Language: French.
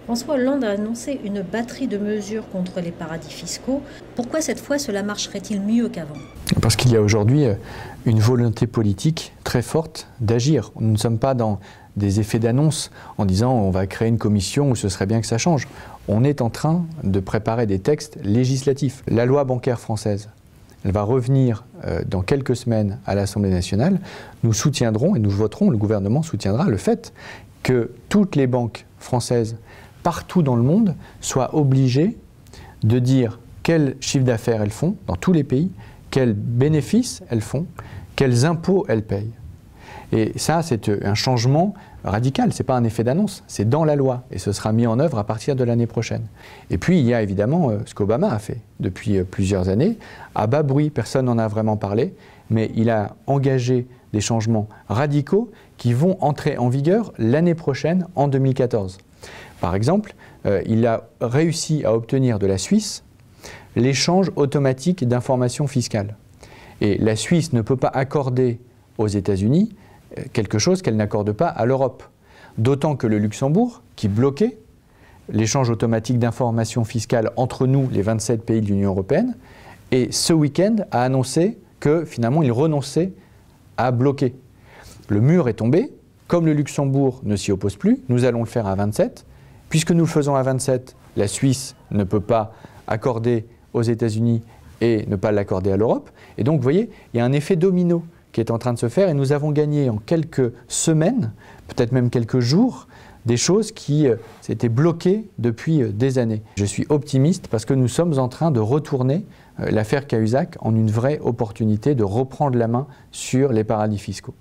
François Hollande a annoncé une batterie de mesures contre les paradis fiscaux. Pourquoi cette fois cela marcherait-il mieux qu'avant? Parce qu'il y a aujourd'hui une volonté politique très forte d'agir. Nous ne sommes pas dans des effets d'annonce en disant on va créer une commission où ce serait bien que ça change. On est en train de préparer des textes législatifs. La loi bancaire française, elle va revenir dans quelques semaines à l'Assemblée nationale. Nous soutiendrons et nous voterons, le gouvernement soutiendra le fait que toutes les banques françaises partout dans le monde soient obligées de dire quel chiffre d'affaires elles font dans tous les pays, quels bénéfices elles font, quels impôts elles payent. Et ça, c'est un changement radical, ce n'est pas un effet d'annonce, c'est dans la loi et ce sera mis en œuvre à partir de l'année prochaine. Et puis il y a évidemment ce qu'Obama a fait depuis plusieurs années, à bas bruit, personne n'en a vraiment parlé, mais il a engagé des changements radicaux qui vont entrer en vigueur l'année prochaine, en 2014. Par exemple, il a réussi à obtenir de la Suisse l'échange automatique d'informations fiscales. Et la Suisse ne peut pas accorder aux États-Unis quelque chose qu'elle n'accorde pas à l'Europe. D'autant que le Luxembourg, qui bloquait l'échange automatique d'informations fiscales entre nous, les 27 pays de l'Union européenne, et ce week-end a annoncé que finalement il renonçait à bloquer. Le mur est tombé, comme le Luxembourg ne s'y oppose plus, nous allons le faire à 27. Puisque nous le faisons à 27, la Suisse ne peut pas accorder aux États-Unis et ne pas l'accorder à l'Europe. Et donc, vous voyez, il y a un effet domino qui est en train de se faire et nous avons gagné en quelques semaines, peut-être même quelques jours, des choses qui s'étaient bloquées depuis des années. Je suis optimiste parce que nous sommes en train de retourner l'affaire Cahuzac en une vraie opportunité de reprendre la main sur les paradis fiscaux.